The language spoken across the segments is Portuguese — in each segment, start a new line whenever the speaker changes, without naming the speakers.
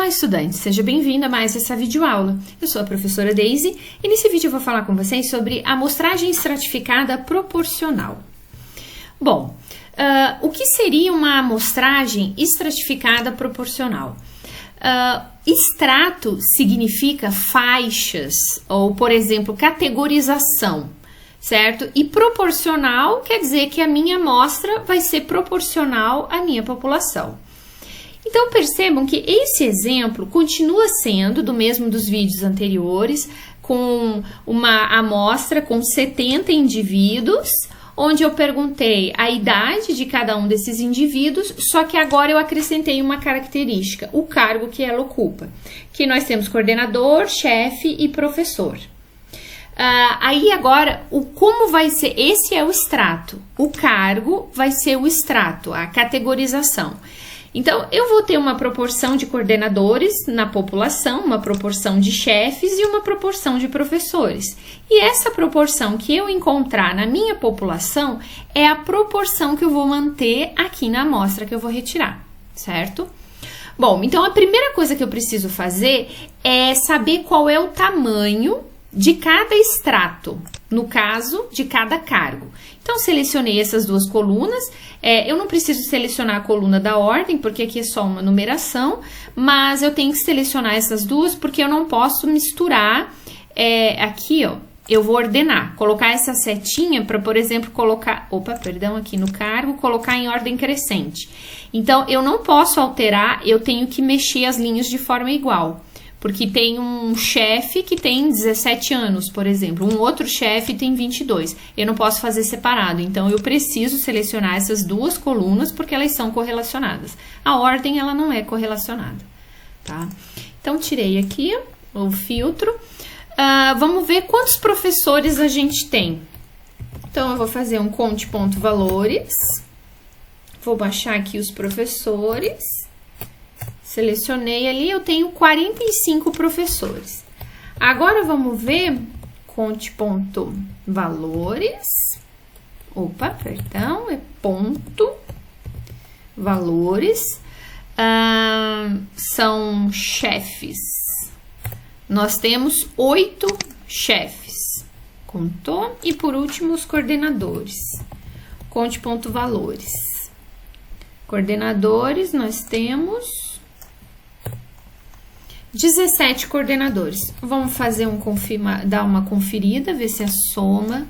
Olá, estudante! Seja bem-vindo a mais essa videoaula. Eu sou a professora Daisy e nesse vídeo eu vou falar com vocês sobre amostragem estratificada proporcional. Bom, o que seria uma amostragem estratificada proporcional? Extrato significa faixas ou, por exemplo, categorização, certo? E proporcional quer dizer que a minha amostra vai ser proporcional à minha população. Então, percebam que esse exemplo continua sendo do mesmo dos vídeos anteriores, com uma amostra com 70 indivíduos, onde eu perguntei a idade de cada um desses indivíduos, só que agora eu acrescentei uma característica, o cargo que ela ocupa, que nós temos coordenador, chefe e professor. Aí agora, como vai ser? Esse é o extrato, o cargo vai ser o extrato, a categorização. Então, eu vou ter uma proporção de coordenadores na população, uma proporção de chefes e uma proporção de professores. E essa proporção que eu encontrar na minha população é a proporção que eu vou manter aqui na amostra que eu vou retirar, certo? Bom, então a primeira coisa que eu preciso fazer é saber qual é o tamanho de cada extrato, no caso, de cada cargo. Então, selecionei essas duas colunas. Eu não preciso selecionar a coluna da ordem, porque aqui é só uma numeração, mas eu tenho que selecionar essas duas, porque eu não posso misturar. Aqui, ó, eu vou ordenar, colocar essa setinha para, por exemplo, colocar, aqui no cargo, colocar em ordem crescente. Então, eu não posso alterar, eu tenho que mexer as linhas de forma igual. Porque tem um chefe que tem 17 anos, por exemplo, um outro chefe tem 22. Eu não posso fazer separado, então eu preciso selecionar essas duas colunas porque elas são correlacionadas. A ordem, ela não é correlacionada, tá? Então, tirei aqui o filtro. Vamos ver quantos professores a gente tem. Então, eu vou fazer um conte.valores. Vou baixar aqui os professores. Selecionei ali, eu tenho 45 professores. Agora, vamos ver conte.valores. É ponto valores. São chefes. Nós temos 8 chefes. Contou. E por último, os coordenadores. Conte.valores. Coordenadores, nós temos 17 coordenadores. Vamos fazer dar uma conferida, ver se a soma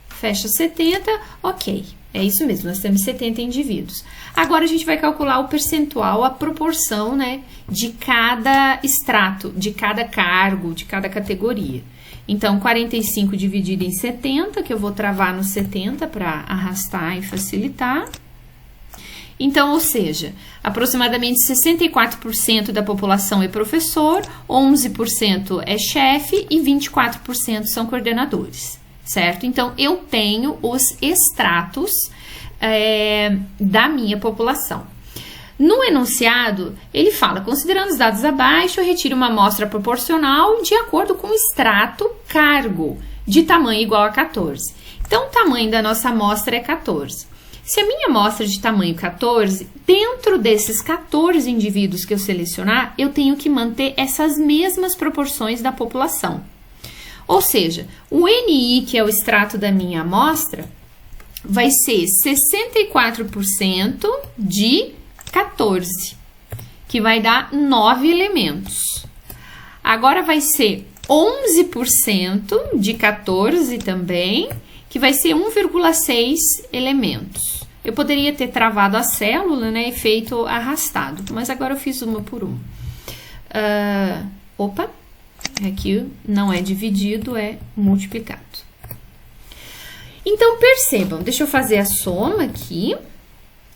fecha 70. Ok, é isso mesmo, nós temos 70 indivíduos. Agora, a gente vai calcular o percentual, a proporção, né, de cada extrato, de cada cargo, de cada categoria. Então, 45 dividido em 70, que eu vou travar no 70 para arrastar e facilitar. Então, ou seja, aproximadamente 64% da população é professor, 11% é chefe e 24% são coordenadores, certo? Então, eu tenho os extratos da minha população. No enunciado, ele fala, considerando os dados abaixo, eu retiro uma amostra proporcional de acordo com o extrato cargo, de tamanho igual a 14. Então, o tamanho da nossa amostra é 14. Se a minha amostra de tamanho 14, dentro desses 14 indivíduos que eu selecionar, eu tenho que manter essas mesmas proporções da população. Ou seja, o NI, que é o extrato da minha amostra, vai ser 64% de 14, que vai dar 9 elementos. Agora vai ser 11% de 14 também, que vai ser 1,6 elementos. Eu poderia ter travado a célula, né, e feito arrastado, mas agora eu fiz uma por uma. Aqui não é dividido, é multiplicado. Então, percebam, deixa eu fazer a soma aqui,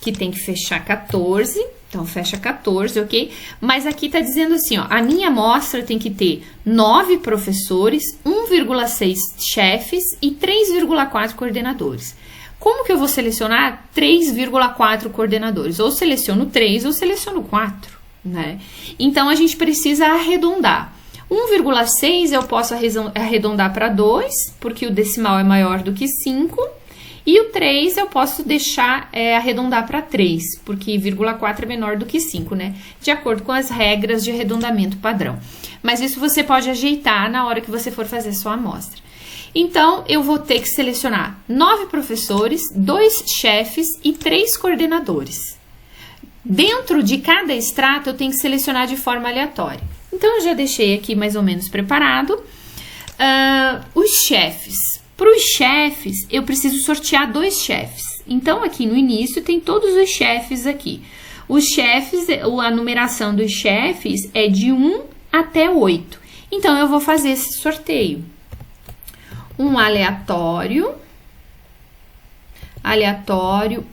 que tem que fechar 14, então fecha 14, ok? Mas aqui tá dizendo assim, ó, a minha amostra tem que ter 9 professores, 1,6 chefes e 3,4 coordenadores. Como que eu vou selecionar 3,4 coordenadores? Ou seleciono 3 ou seleciono 4, né? Então, a gente precisa arredondar. 1,6 eu posso arredondar para 2, porque o decimal é maior do que 5. E o 3 eu posso deixar arredondar para 3, porque 0,4 é menor do que 5, né? De acordo com as regras de arredondamento padrão. Mas isso você pode ajeitar na hora que você for fazer sua amostra. Então, eu vou ter que selecionar 9 professores, 2 chefes e 3 coordenadores. Dentro de cada extrato, eu tenho que selecionar de forma aleatória. Então, eu já deixei aqui mais ou menos preparado. Os chefes. Para os chefes, eu preciso sortear 2 chefes. Então, aqui no início, tem todos os chefes aqui. Os chefes, a numeração dos chefes é de 1 até 8. Então, eu vou fazer esse sorteio. Um aleatório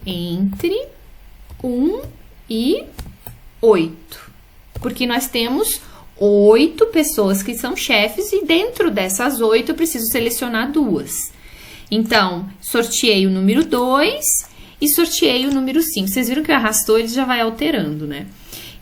entre 1 e 8. Porque nós temos 8 pessoas que são chefes e dentro dessas 8 eu preciso selecionar 2. Então, sorteei o número 2 e sorteei o número 5. Vocês viram que eu arrastou, ele já vai alterando, né?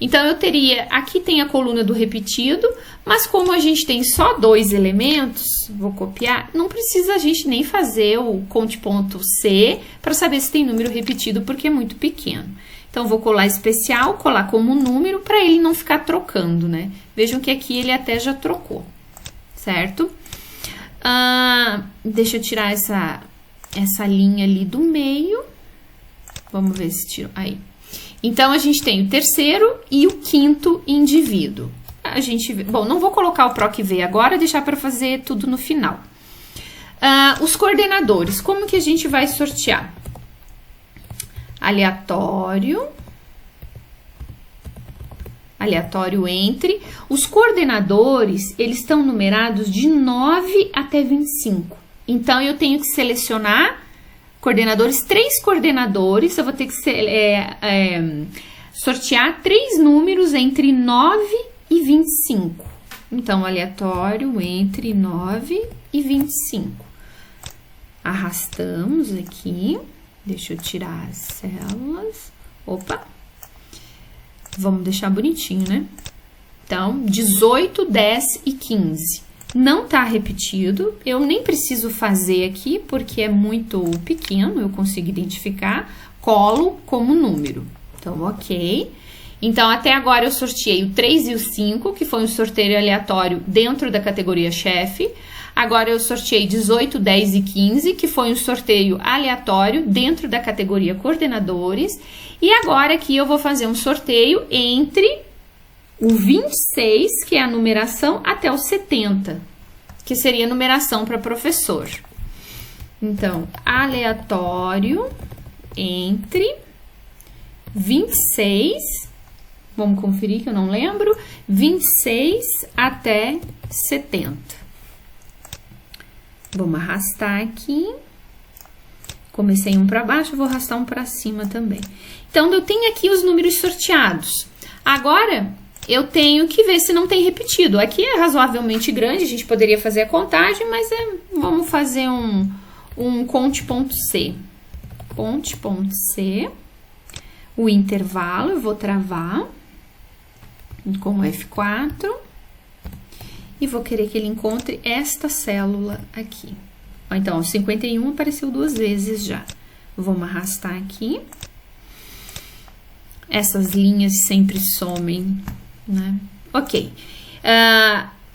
Então, eu teria... Aqui tem a coluna do repetido, mas como a gente tem só 2 elementos, vou copiar, não precisa a gente nem fazer o conte.c para saber se tem número repetido, porque é muito pequeno. Então, vou colar especial, colar como número, para ele não ficar trocando, né? Vejam que aqui ele até já trocou, certo? Deixa eu tirar essa linha ali do meio. Vamos ver se tiro. Aí. Então, a gente tem o terceiro e o quinto indivíduo. Bom, não vou colocar o PROC-V agora, deixar para fazer tudo no final. Os coordenadores, como que a gente vai sortear? Aleatório entre. Os coordenadores, eles estão numerados de 9 até 25. Então, eu tenho que selecionar coordenadores, 3 coordenadores, eu vou ter que sortear 3 números entre 9 e 25. Então, aleatório entre 9 e 25. Arrastamos aqui. Deixa eu tirar as células. Opa! Vamos deixar bonitinho, né? Então, 18, 10 e 15. Não tá repetido. Eu nem preciso fazer aqui, porque é muito pequeno, eu consigo identificar. Colo como número. Então, ok. Então, até agora eu sorteei o 3 e o 5, que foi um sorteio aleatório dentro da categoria chefe. Agora eu sorteei 18, 10 e 15, que foi um sorteio aleatório dentro da categoria coordenadores. E agora aqui eu vou fazer um sorteio entre o 26, que é a numeração, até o 70, que seria a numeração para professor. Então, aleatório entre 26, vamos conferir que eu não lembro, 26 até 70. Vamos arrastar aqui. Comecei um para baixo, vou arrastar um para cima também. Então, eu tenho aqui os números sorteados. Agora, eu tenho que ver se não tem repetido. Aqui é razoavelmente grande, a gente poderia fazer a contagem, mas vamos fazer um conte.c. Conte.c. O intervalo, eu vou travar com o F4. E vou querer que ele encontre esta célula aqui. Então, o 51 apareceu 2 vezes já. Vamos arrastar aqui. Essas linhas sempre somem, né? Ok.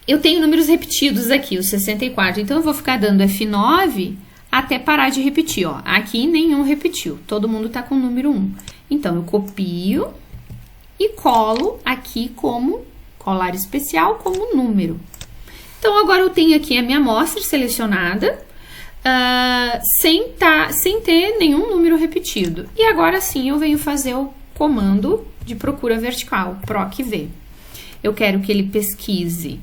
Eu tenho números repetidos aqui, o 64. Então, eu vou ficar dando F9 até parar de repetir, ó. Aqui nenhum repetiu. Todo mundo tá com o número 1. Então, eu copio e colo aqui como colar especial, como número. Então, agora eu tenho aqui a minha amostra selecionada, sem ter nenhum número repetido. E agora sim eu venho fazer o comando de procura vertical, PROC-V. Eu quero que ele pesquise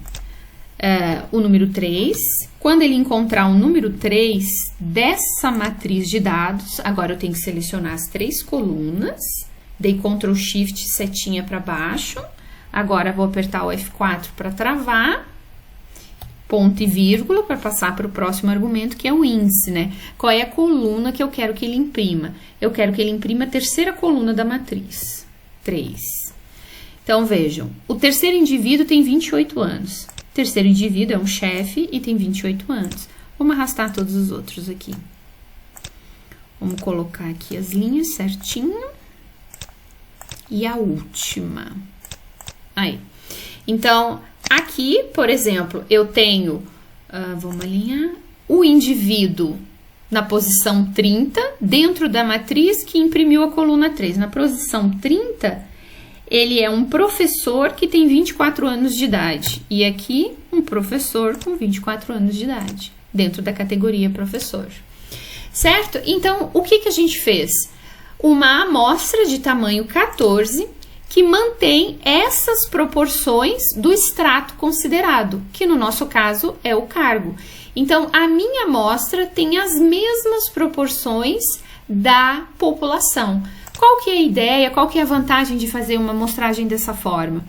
o número 3. Quando ele encontrar o número 3 dessa matriz de dados, agora eu tenho que selecionar as 3 colunas, dei Ctrl Shift setinha para baixo. Agora vou apertar o F4 para travar. Ponto e vírgula para passar para o próximo argumento, que é o índice, né? Qual é a coluna que eu quero que ele imprima? Eu quero que ele imprima a terceira coluna da matriz, 3. Então, vejam, o terceiro indivíduo tem 28 anos. O terceiro indivíduo é um chefe e tem 28 anos. Vamos arrastar todos os outros aqui. Vamos colocar aqui as linhas certinho. E a última. Aí. Então, aqui, por exemplo, eu tenho, vamos alinhar, o indivíduo na posição 30, dentro da matriz que imprimiu a coluna 3. Na posição 30, ele é um professor que tem 24 anos de idade. E aqui, um professor com 24 anos de idade, dentro da categoria professor. Certo? Então, o que a gente fez? Uma amostra de tamanho 14 que mantém essas proporções do extrato considerado, que no nosso caso é o cargo. Então, a minha amostra tem as mesmas proporções da população. Qual que é a ideia, qual que é a vantagem de fazer uma amostragem dessa forma?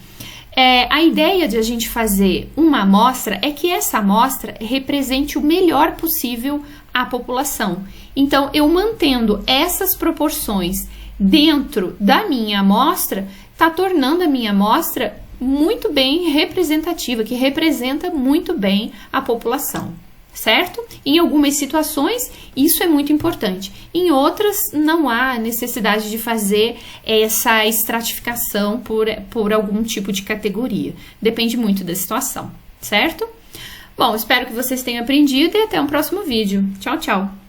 A ideia de a gente fazer uma amostra é que essa amostra represente o melhor possível a população. Então, eu mantendo essas proporções dentro da minha amostra, está tornando a minha amostra muito bem representativa, que representa muito bem a população, certo? Em algumas situações, isso é muito importante. Em outras, não há necessidade de fazer essa estratificação por algum tipo de categoria. Depende muito da situação, certo? Bom, espero que vocês tenham aprendido e até um próximo vídeo. Tchau, tchau!